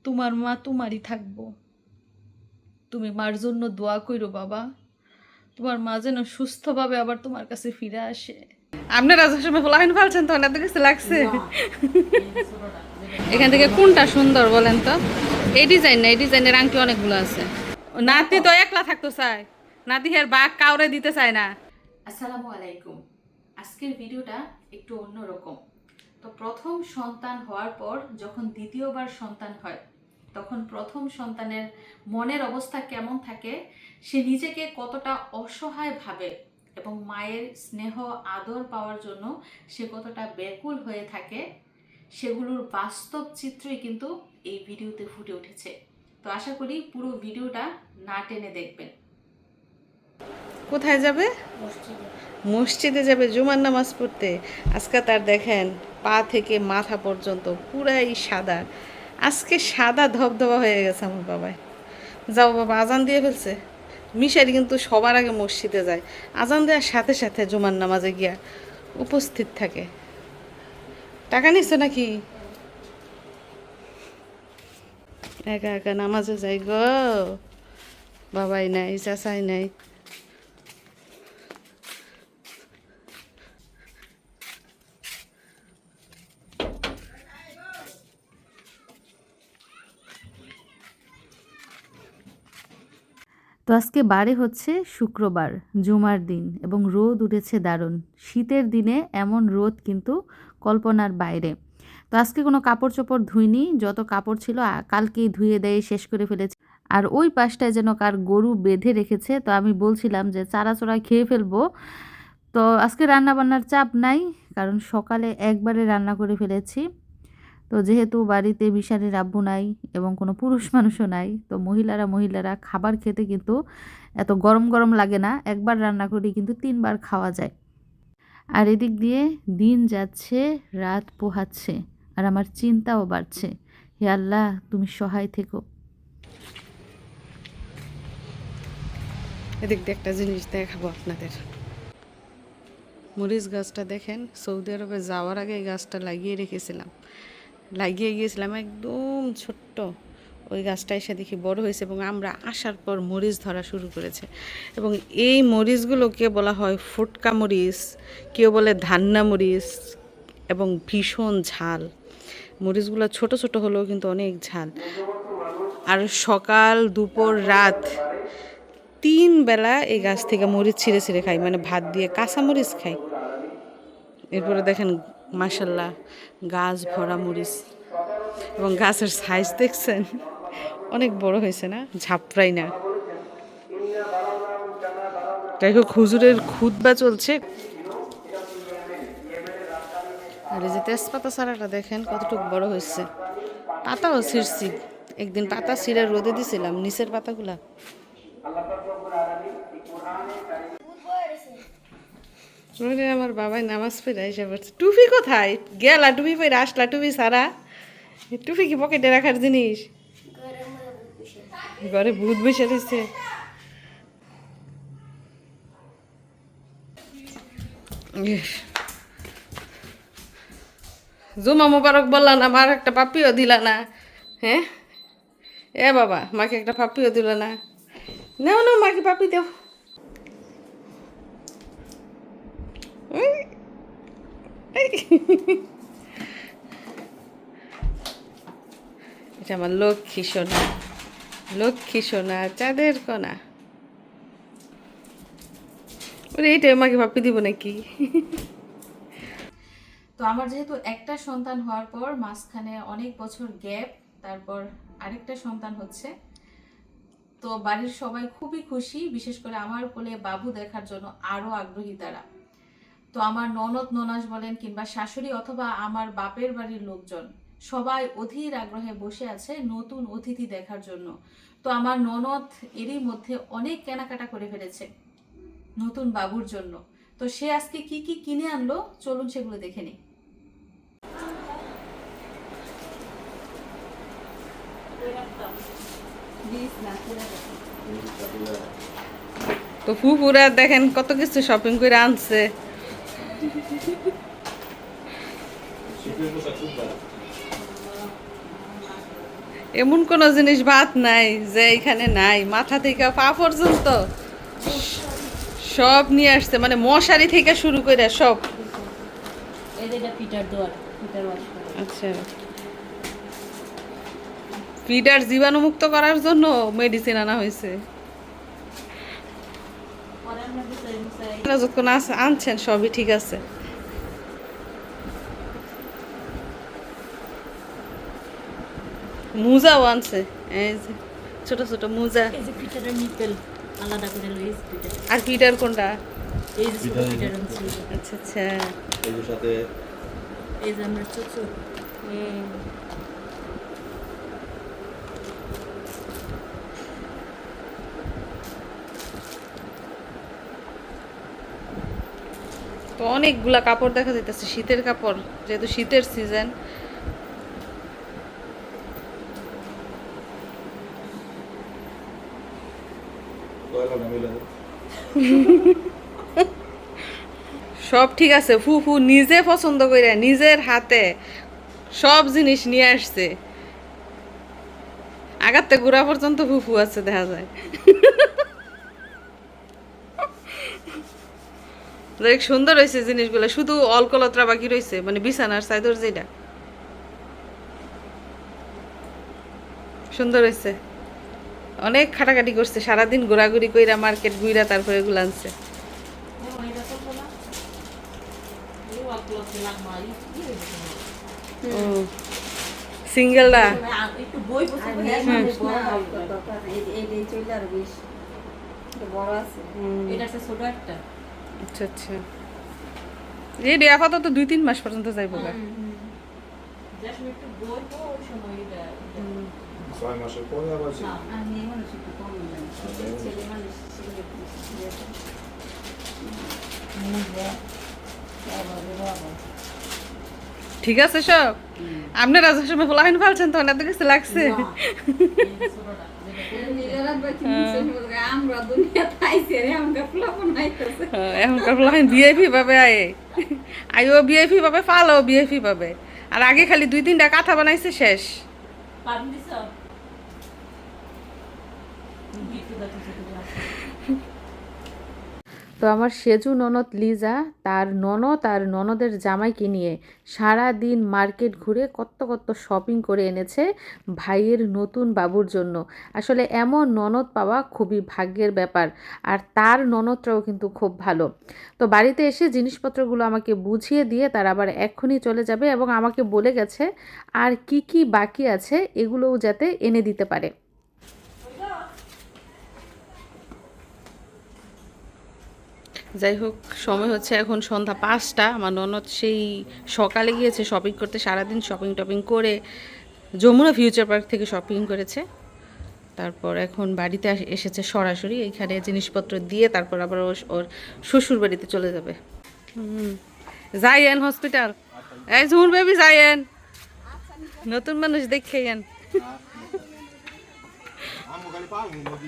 তোমার মা তোমারই থাকবো। তুমি মার জন্য দোয়া করো বাবা, তোমার মা যেন সুস্থভাবে আবার তোমার কাছে ফিরে আসে। আপনারা সময় ফলাইন ফেলছেন তো ওনাদের কাছে লাগছে। এখান থেকে কোনটা সুন্দর বলেন তো? এই ডিজাইন না, এই ডিজাইনের আংটি অনেকগুলো আছে। নাতি তো একলা থাকতে চায়, নাতি হের বাঘ কাউরে দিতে চায় না। আসসালামু আলাইকুম। আজকের ভিডিওটা একটু অন্যরকম। তো প্রথম সন্তান হওয়ার পর যখন দ্বিতীয়বার সন্তান হয়, তখন প্রথম সন্তানের মনের অবস্থা কেমন থাকে, সে নিজেকে কতটা অসহায় ভাবে এবং মায়ের স্নেহ আদর পাওয়ার জন্য সে কতটা ব্যাকুল হয়ে থাকে, সেগুলোর বাস্তব চিত্রই কিন্তু এই ভিডিওতে ফুটে উঠেছে। তো আশা করি পুরো ভিডিওটা না টেনে দেখবেন। কোথায় যাবে? মসজিদে যাবে জুমার নামাজ পড়তে। আজকে তার দেখেন পা থেকে মাথা পর্যন্ত পুরাই সাদা, আজকে সাদা ধবধবা হয়ে গেছে আমার বাবাই। যাও বাবা, আজান দিয়ে ফেলছে। মিশারি কিন্তু সবার আগে মসজিদে যায়, আজান দেওয়ার সাথে সাথে জুমার নামাজে গিয়া উপস্থিত থাকে। টাকা নিচ্ছে নাকি? একা একা নামাজে যাই গো, বাবাই নাই, চাচাই নাই। তো আজকে বারে হচ্ছে শুক্রবার, জুমার দিন, এবং রোদ উঠেছে দারুণ। শীতের দিনে এমন রোদ কিন্তু কল্পনার বাইরে। তো আজকে কোনো কাপড় চোপড় ধুইনি, যত কাপড় ছিল কালকেই ধুয়ে দেয়ে শেষ করে ফেলেছি। আর ওই পাশটায় যেন কার গরু বেঁধে রেখেছে, তো আমি বলছিলাম যে চারাচোরা খেয়ে ফেলবো। তো আজকে রান্না বান্নার চাপ নাই, কারণ সকালে একবারে রান্না করে ফেলেছি। তো যেহেতু বাড়িতে মিশারির আব্বু নাই এবং কোনো পুরুষ মানুষও নাই, তো মহিলারা খাবার খেতে কিন্তু এত গরম গরম লাগে না, একবার রান্না করি কিন্তু 3 বার খাওয়া যায়। আর এদিক দিয়ে দিন যাচ্ছে, রাত পোহাচ্ছে, আর আমার চিন্তাও বাড়ছে। হে আল্লাহ, তুমি সহায় থেকো। এদিক দিয়ে একটা জিনিস দেখাবো আপনাদের। মরিচ গাছটা দেখেন, সৌদি আরবে যাওয়ার আগে এই গাছটা লাগিয়ে গিয়েছিলাম একদম ছোট্ট। ওই গাছটা এসে দেখি বড় হয়েছে এবং আমরা আসার পর মরিচ ধরা শুরু করেছে। এবং এই মরিচগুলোকে বলা হয় ফুটকা মরিচ, কেউ বলে ধান্না মরিচ, এবং ভীষণ ঝাল। মরিচগুলো ছোট ছোট হলেও কিন্তু অনেক ঝাল। আর সকাল দুপুর রাত 3 বেলা এই গাছ থেকে মরিচ ছিঁড়ে ছিঁড়ে খাই, মানে ভাত দিয়ে কাঁচা মরিচ খাই। এরপরে দেখেন মাশাল্লাহ গাছ ভরা মরিচ, এবং গাছের সাইজ দেখছেন অনেক বড় হয়েছে না, ঝাপড়াই না। যাই হোক, হুজুরের খুতবা চলছে। আর এই যে তেজপাতা চারাটা দেখেন কতটুকু বড় হয়েছে। পাতাও ছিঁড়ছি, একদিন পাতা ছিঁড়ে রোদে দিছিলাম নিচের পাতাগুলা। আমার বাবাই নামাজ পড়ে এসে পড়ছে। টুপি কোথায় গেলা? টুপি পরে আসলা, টুপি সারা। টুপি কি পকেটে রাখার জিনিস? ঘরে ভূত বসে রয়েছে। জুমা মোবারক বললা না, মার একটা পাপিও দিলা না। হ্যাঁ এ বাবা, মাকে একটা পাপিও দিল না। নাও না, মাকে পাপি দেও। এটা আমার লক্ষ্মী সোনা, লক্ষ্মী সোনা, চাঁদের কণা। ওরে এইটাই মাকে পাপি দিব নাকি? তো আমার যেহেতু একটা সন্তান হওয়ার পর মাঝখানে অনেক বছর গ্যাপ, তারপর আরেকটা সন্তান হচ্ছে, তো বাড়ির সবাই খুবই খুশি, বিশেষ করে আমার কোলে বাবু দেখার জন্য আরো আগ্রহী তারা। তো আমার ননদ ননাস বলেন কিংবা শাশুড়ি অথবা আমার বাপের বাড়ির লোকজন সবাই অধীর আগ্রহে বসে আছে নতুন অতিথি দেখার জন্য। তো আমার ননদ এরই মধ্যে অনেক কেনাকাটা করে ফেলেছে নতুন বাবুর জন্য। তো সে আজকে কি কি কিনে আনলো, চলুন সেগুলো দেখে নিই। তো ফুপুরা দেখেন কত কিছু শপিং করে আনছে। এমন কোনো জিনিস বাদ নাই যে এখানে নাই, মাথা থেকে পা পর্যন্ত সব নিয়ে আসছে, মানে মশারি থেকে শুরু করে সব। আচ্ছা, ফিডার জীবাণুমুক্ত করার জন্য মেডিসিন আনা হয়েছে। যখন আনছেন সবই ঠিক আছে। মুজাও আনছে, এই যে ছোট ছোট মুজা। আলাদা করে লইস আর ফিডার কোনটা? এই যে ছোট পিটার আনছি আচ্ছা আচ্ছা। এর সাথে এই যে আমরা ছোট তো অনেকগুলা কাপড় দেখা যাইতেছে, শীতের কাপড়, যেহেতু শীতের সিজন। কয়লা না মিলে সব ঠিক আছে, ফুফু নিজে পছন্দ করে নিজের হাতে সব জিনিস নিয়ে আসছে। আগাতে গোড়া পর্যন্ত ফুফু আছে দেখা যায়। দেখ সুন্দর হয়েছে জিনিসগুলো, শুধু অলকলত্রা বাকি রয়েছে, মানে বিছানার চাদর যেটা সুন্দর হয়েছে। অনেক খাটাখাটি করছে, সারাদিন ঘোরাঘুরি কইরা মার্কেট ঘুরা তারপরে এগুলো আনছে। সিঙ্গেলটা একটু বই পছন্দ বড় আছে। এটা আছে ছোট একটা আচ্ছা আচ্ছা। রেডি আপাতত 2-3 মাস পর্যন্ত যাইবো গা। জাস্ট একটু বই তো ওই সময় এটা 6 মাসের পরে আবার আর মেয়ে মানুষ একটু কম জানে, ছেলে মানুষ ঠিক আছে সব। আপনারা যে সময় ফলাইন ফেলছেন তখন এত কিছু লাগছে? আমরা দুনিয়াতে আইছে রে, আমাকে ফ্লাপন আইতেছে। এখনকার ফলাইন বিএপি পাবে, আইও বিএপি পাবে, ফালও বিএপি পাবে। আর আগে খালি 2-3টা কাঁথা বানাইছে শেষ। পাবি দিছ তো আমার সেজু ননদ লিজা তার ননদ আর ননদের জামাইকে নিয়ে সারা দিন মার্কেট ঘুরে কত কত শপিং করে এনেছে ভাইয়ের নতুন বাবুর জন্য। আসলে এমন ননদ পাওয়া খুবই ভাগ্যের ব্যাপার, আর তার ননদটাও কিন্তু খুব ভালো। তো বাড়িতে এসে জিনিসপত্রগুলো আমাকে বুঝিয়ে দিয়ে তার আবার এক্ষুনি চলে যাবে, এবং আমাকে বলে গেছে আর কি কি বাকি আছে এগুলোও যাতে এনে দিতে পারে। যাই হোক, সময় হচ্ছে এখন সন্ধ্যা 5টা। আমার ননদ সেই সকালে গিয়েছে শপিং করতে, সারাদিন শপিং টপিং করে যমুনা ফিউচার পার্ক থেকে শপিং করেছে। তারপর এখন বাড়িতে এসেছে সরাসরি, এইখানে জিনিসপত্র দিয়ে তারপর আবার ওর শ্বশুর বাড়িতে চলে যাবে। যাইয়েন হসপিটাল, এই ঝুমুর বেবি যাইয়েন, নতুন মানুষ দেখেন। আমু খালি পাও নদী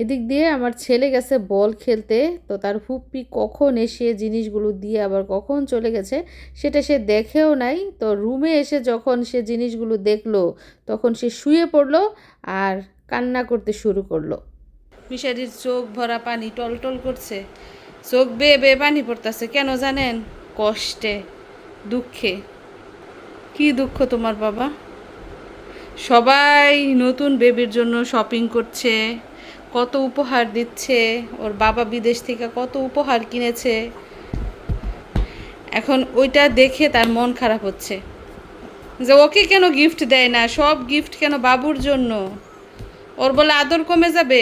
এদিক দিয়ে আমার ছেলে গেছে বল খেলতে, তো তার ফুপ্পি কখন এসে জিনিসগুলো দিয়ে আবার কখন চলে গেছে সেটা সে দেখেও নাই। তো রুমে এসে যখন সে জিনিসগুলো দেখলো তখন সে শুয়ে পড়লো আর কান্না করতে শুরু করলো। মিশারির চোখ ভরা পানি টলটল করছে, চোখ বেয়ে বেয়ে পানি পড়তেছে। কেন জানেন? কষ্টে, দুঃখে। কি দুঃখ তোমার বাবা? সবাই নতুন বেবির জন্য শপিং করছে, কত উপহার দিচ্ছে, ওর বাবা বিদেশ থেকে কত উপহার কিনেছে। এখন ওইটা দেখে তার মন খারাপ হচ্ছে যে ওকে কেন গিফট দেয় না, সব গিফট কেন বাবুর জন্য। ওর বলে আদর কমে যাবে,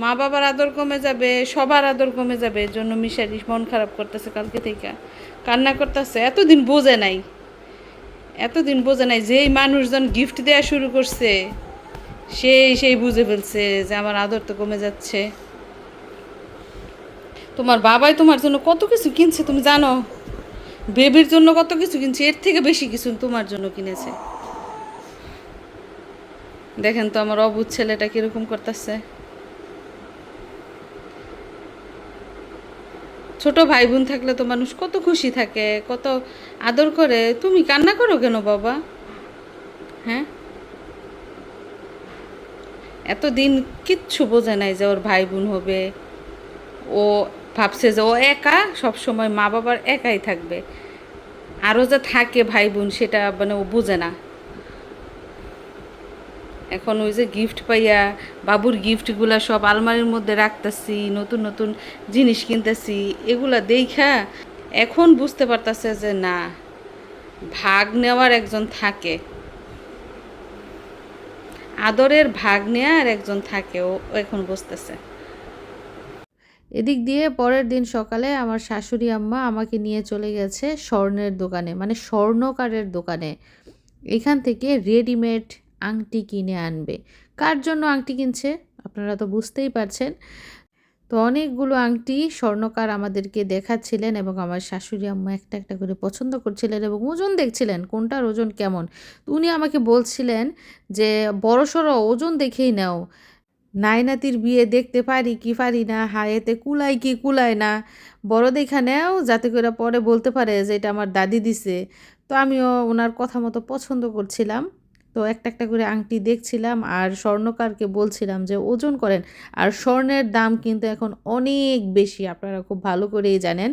মা বাবার আদর কমে যাবে, সবার আদর কমে যাবে। এর জন্য মিশারি মন খারাপ করতেছে, কালকে থেকে কান্না করতেছে। এতদিন বোঝে নাই যেই মানুষজন গিফট দেওয়া শুরু করছে সেই বুঝে ফেলছে যে আমার আদর তো কমে যাচ্ছে। তোমার বাবাই তোমার জন্য কত কিছু কিনছে তুমি জানো? বেবির জন্য কত কিছু কিনছে, এর থেকে বেশি কিছু তোমার জন্য কিনেছে। দেখেন তো আমার অবুঝ ছেলেটা কিরকম করতেছে। ছোট ভাই বোন থাকলে তো মানুষ কত খুশি থাকে, কত আদর করে। তুমি কান্না করো কেন বাবা? হ্যাঁ, এতদিন কিচ্ছু বোঝে নাই যে ওর ভাই বোন হবে। ও ভাবছে যে ও একা সব সময় মা বাবার একাই থাকবে, আরও যে থাকে ভাই বোন সেটা মানে ও বোঝে না। এখন ওই যে গিফট পাইয়া বাবুর গিফটগুলা সব আলমারির মধ্যে রাখতেছি, নতুন নতুন জিনিস কিনতেছি, এগুলা দেখা এখন বুঝতে পারতাছে যে না, ভাগ নেওয়ার একজন থাকে, আদরের ভাগ নেওয়ার একজন থাকে, ও এখন বুঝতেছে। এদিক দিয়ে পরের দিন সকালে আমার শাশুড়ি আম্মা আমাকে নিয়ে চলে গেছে স্বর্ণের দোকানে, মানে স্বর্ণকারের দোকানে। এখান থেকে রেডিমেড আংটি কিনে আনবে। কার জন্য আংটি কিনছে আপনারা তো বুঝতেই পারছেন। তো অনেকগুলো আংটি স্বর্ণকার আমাদেরকে দেখাচ্ছিলেন এবং আমার শাশুড়ি আম্মা একটা একটা করে পছন্দ করছিলেন এবং ওজন দেখছিলেন কোনটার ওজন কেমন। তো উনি আমাকে বলছিলেন যে বড়সড় ওজন দেখেই নাও, নাইনাতির বিয়ে দেখতে পারি কি পারি না, হায়েতে কুলায় কি কুলায় না, বড় দেখা নেও যাতে করে পরে বলতে পারে যে এটা আমার দাদি দিছে। তো আমিও ওনার কথা মতো পছন্দ করছিলাম। তো একটা একটা করে আংটি দেখছিলাম আর স্বর্ণকারকে বলছিলাম যে ওজন করেন। আর স্বর্ণের দাম কিন্তু এখন অনেক বেশি, আপনারা খুব ভালো করেই জানেন।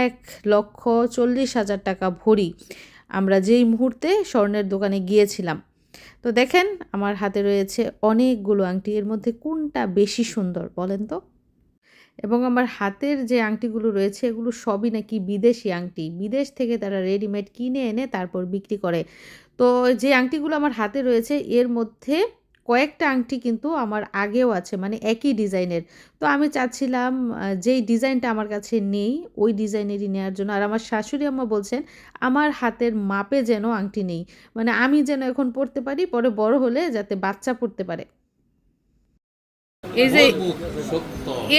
1,40,000 টাকা ভরি আমরা যেই মুহূর্তে স্বর্ণের দোকানে গিয়েছিলাম। তো দেখেন আমার হাতে রয়েছে অনেকগুলো আংটি, এর মধ্যে কোনটা বেশি সুন্দর বলেন তো? এবং আমার হাতের যে আংটিগুলো রয়েছে এগুলো সবই নাকি বিদেশি আংটি, বিদেশ থেকে তারা রেডিমেড কিনে এনে তারপর বিক্রি করে। তো যে আংটিগুলো আমার হাতে রয়েছে এর মধ্যে কয়েকটা আংটি কিন্তু আমার আগেও আছে, মানে একই ডিজাইনের। তো আমি চাচ্ছিলাম যেই ডিজাইনটা আমার কাছে নেই ওই ডিজাইনেরই নেওয়ার জন্য। আর আমার শাশুড়ি আম্মা বলছেন আমার হাতের মাপে যেন আংটি নেই, মানে আমি যেন এখন পরতে পারি, পরে বড় হলে যাতে বাচ্চা পরতে পারে। এই যে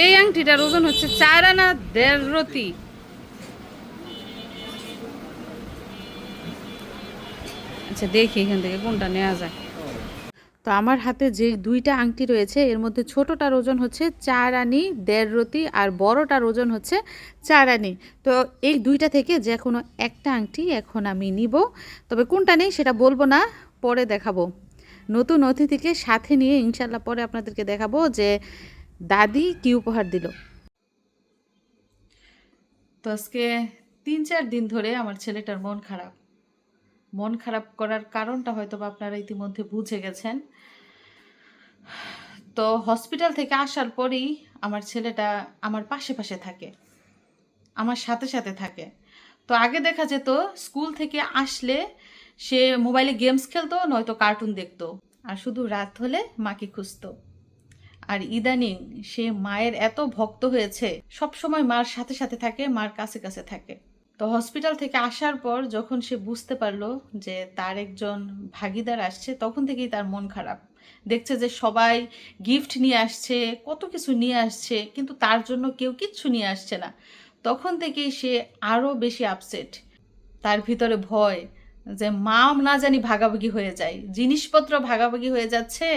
এই আংটিটার ওজন হচ্ছে 4 আনা 1.5 রতি। আচ্ছা দেখি এখান থেকে কোনটা নেওয়া যায়। তো আমার হাতে যে দুইটা আংটি রয়েছে এর মধ্যে ছোটোটার ওজন হচ্ছে 4 আনি 1.5 রতি আর বড়টার ওজন হচ্ছে 4 আনি। তো এই দুইটা থেকে যে কোনো একটা আংটি এখন আমি নিব, তবে কোনটা নেই সেটা বলবো না, পরে দেখাবো। নতুন অতিথিকে সাথে নিয়ে ইনশাল্লাহ পরে আপনাদেরকে দেখাবো যে দাদি কী উপহার দিল। তো আজকে 3-4 দিন ধরে আমার ছেলেটার মন খারাপ। মন খারাপ করার কারণটা হয়তো বা আপনারা ইতিমধ্যে বুঝে গেছেন। তো হসপিটাল থেকে আসার পরেই আমার ছেলেটা আমার পাশে পাশে থাকে, আমার সাথে সাথে থাকে। তো আগে দেখা যেত স্কুল থেকে আসলে সে মোবাইলে গেমস খেলতো, নয়তো কার্টুন দেখতো, আর শুধু রাত হলে মাকে খুঁজতো। আর ইদানিং সে মায়ের এত ভক্ত হয়েছে, সব সময় মার সাথে সাথে থাকে, মার কাছে কাছে থাকে। তো হসপিটাল থেকে আসার পর যখন সে বুঝতে পারলো যে তার একজন ভাগিদার আসছে, তখন থেকেই তার মন খারাপ। দেখছে যে সবাই গিফট নিয়ে আসছে, কত কিছু নিয়ে আসছে, কিন্তু তার জন্য কেউ কিচ্ছু নিয়ে আসছে না। তখন থেকেই সে আরও বেশি আপসেট। তার ভিতরে ভয় যে মা না জানি ভাগাভাগি হয়ে যায়, জিনিসপত্র ভাগাভাগি হয়ে যাচ্ছে,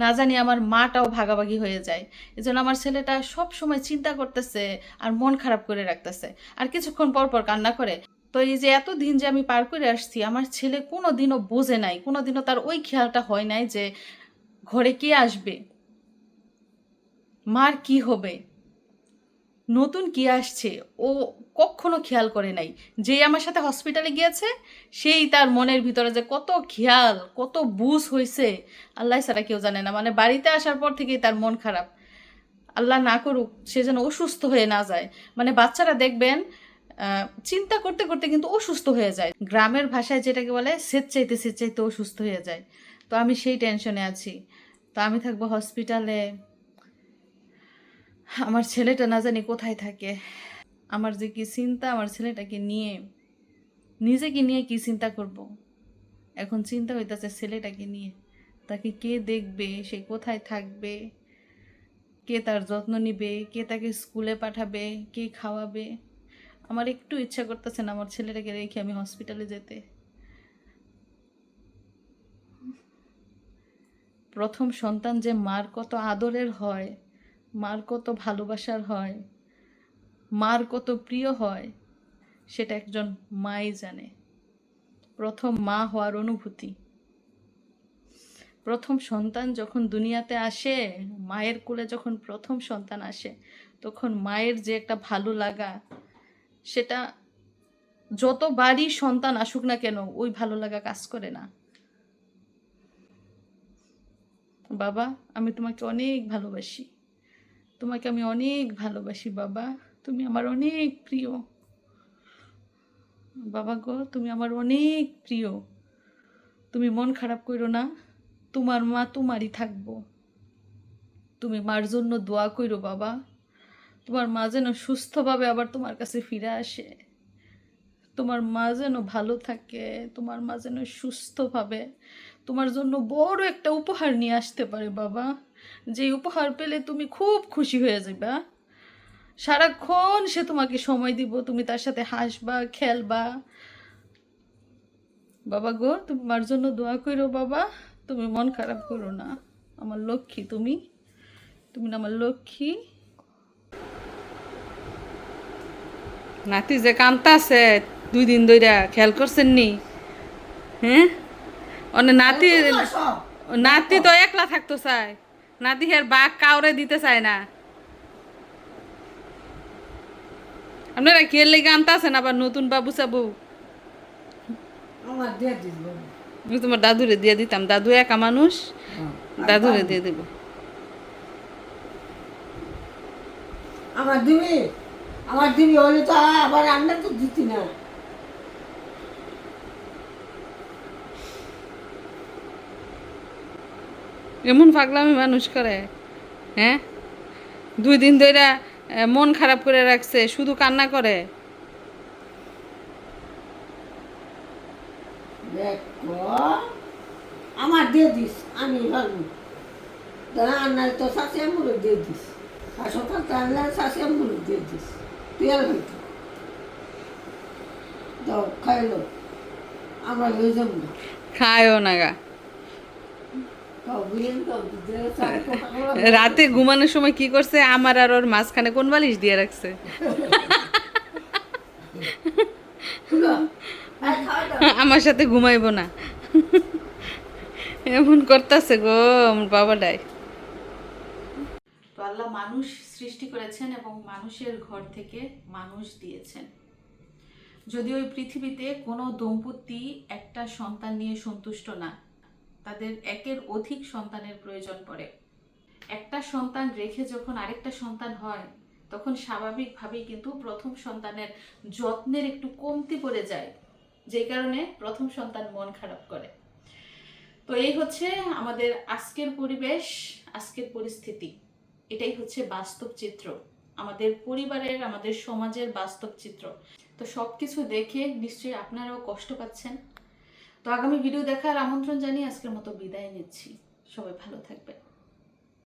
না জানি আমার মাটাও ভাগাভাগি হয়ে যায়। এজন্য আমার ছেলেটা সব সময় চিন্তা করতেছে আর মন খারাপ করে রাখতেছে, আর কিছুক্ষণ পর পর কান্না করে। তো এই যে এত দিন যে আমি পার করে আসছি, আমার ছেলে কোনো দিনও বোঝে নাই, কোনো দিনও তার ওই খেয়ালটা হয় নাই যে ঘরে কে আসবে, মার কি হবে, নতুন কি আসছে, ও কখনো খেয়াল করে নাই। যেই আমার সাথে হসপিটালে গিয়েছে সেই তার মনের ভিতরে যে কত খেয়াল, কত বুঝ হয়েছে আল্লাহ ছাড়া কেউ জানে না। মানে বাড়িতে আসার পর থেকেই তার মন খারাপ। আল্লাহ না করুক সে যেন অসুস্থ হয়ে না যায়। মানে বাচ্চারা দেখবেন চিন্তা করতে করতে কিন্তু অসুস্থ হয়ে যায়, গ্রামের ভাষায় যেটাকে বলে স্বেচ্ছাইতে স্বেচ্ছাইতে অসুস্থ হয়ে যায়। তো আমি সেই টেনশনে আছি। তো আমি থাকবো হসপিটালে, আমার ছেলেটা না জানি কোথায় থাকে। আমার যে কি চিন্তা, আমার ছেলেটাকে নিয়ে, নিজেকে নিয়ে কি চিন্তা করব। এখন চিন্তা হইতেছে ছেলেটাকে নিয়ে, তাকে কে দেখবে, সে কোথায় থাকবে, কে তার যত্ন নিবে, কে তাকে স্কুলে পাঠাবে, কে খাওয়াবে। আমার একটু ইচ্ছা করতেছে না আমার ছেলেটাকে রেখে আমি হসপিটালে যেতে। প্রথম সন্তান যে মার কত আদরের হয়, মার কত ভালোবাসার হয়, মার কত প্রিয় হয় সেটা একজন মাই জানে। প্রথম মা হওয়ার অনুভূতি, প্রথম সন্তান যখন দুনিয়াতে আসে, মায়ের কোলে যখন প্রথম সন্তান আসে, তখন মায়ের যে একটা ভালো লাগা, সেটা যতবারই সন্তান আসুক না কেন ওই ভালো লাগা কাজ করে না। বাবা, আমি তোমাকে অনেক ভালোবাসি, তোমাকে আমি অনেক ভালোবাসি বাবা, তুমি আমার অনেক প্রিয় বাবা গো, তুমি আমার অনেক প্রিয়। তুমি মন খারাপ করো না, তোমার মা তোমারই থাকবো। তুমি মার জন্য দোয়া করো বাবা, তোমার মা যেন সুস্থভাবে আবার তোমার কাছে ফিরে আসে, তোমার মা যেন ভালো থাকে, তোমার মা যেন সুস্থভাবে তোমার জন্য বড় একটা উপহার নিয়ে আসতে পারে বাবা, যে উপহার পেলে তুমি খুব খুশি হয়ে যাবে। সারাক্ষণ সে তোমাকে সময় দিব, তুমি তার সাথে হাসবা, খেলবা। বাবা গো, তুমি মার জন্য দোয়া করো বাবা, তুমি মন খারাপ করো না, আমার লক্ষ্মী তুমি, তুমি না আমার লক্ষ্মী। নাতি যে কামতাছে 2 দিন ধইরা, খেয়াল করছেন নি? হ্যাঁ, অনে নাতি, নাতি তো একলা থাকতো চায়, নাতি হের বাঘ কাউরে দিতে চায় না। আপনারা খেয়াল লেগে আনতাছেন আবার নতুন বাবু সাবু। আমার দিয়ে দিল। আমি তোমার দাদুরে দিয়ে দিতাম, দাদু একা মানুষ, দাদুরে দিয়ে দেব। আমার দিবি হলে তো আবার রান্না তো দিতি না। এমন পাগলামি মানুষ করে, হ্যাঁ? 2 দিন ধরে মন খারাপ করে রাখছে, শুধু কান্না করে। দেখো আমার দিয়ে দিস, আমি ভাবি রান্না তো শাশি আমগুলো দিয়ে দিস, আর সকাল রান্না শাশি আমগুলো দিয়ে দিস, তুই আর ভাবি দাও খাইলো, আমরা হয়ে যাবো না। খায়ও না গা। রাতে ঘুমানোর সময় কি করছে, আমার আর ওর মাঝখানে কোন বালিশ দিয়ে রাখছে। আমার সাথে ঘুমাইবো না, এমন করতেছে গো আমার বাবাটাই। তো আল্লাহ মানুষ সৃষ্টি করেছেন এবং মানুষের ঘর থেকে মানুষ দিয়েছেন। যদি ওই পৃথিবীতে কোনো দম্পতি একটা সন্তান নিয়ে সন্তুষ্ট না, তাদের একের অধিক সন্তানের প্রয়োজন পড়ে। একটা সন্তান রেখে যখন আরেকটা সন্তান হয়, তখন স্বাভাবিকভাবেই কিন্তু প্রথম সন্তানের যত্নের একটু কমতি পড়ে যায়, যে কারণে প্রথম সন্তান মন খারাপ করে। তো এই হচ্ছে আমাদের আজকের পরিবেশ, আজকের পরিস্থিতি, এটাই হচ্ছে বাস্তব চিত্র, আমাদের পরিবারের, আমাদের সমাজের বাস্তব চিত্র। তো সবকিছু দেখে নিশ্চয়ই আপনারাও কষ্ট পাচ্ছেন। তো আগামী ভিডিও দেখার আমন্ত্রণ জানিয়ে আজকের মতো বিদায় নিচ্ছি। সবাই ভালো থাকবেন।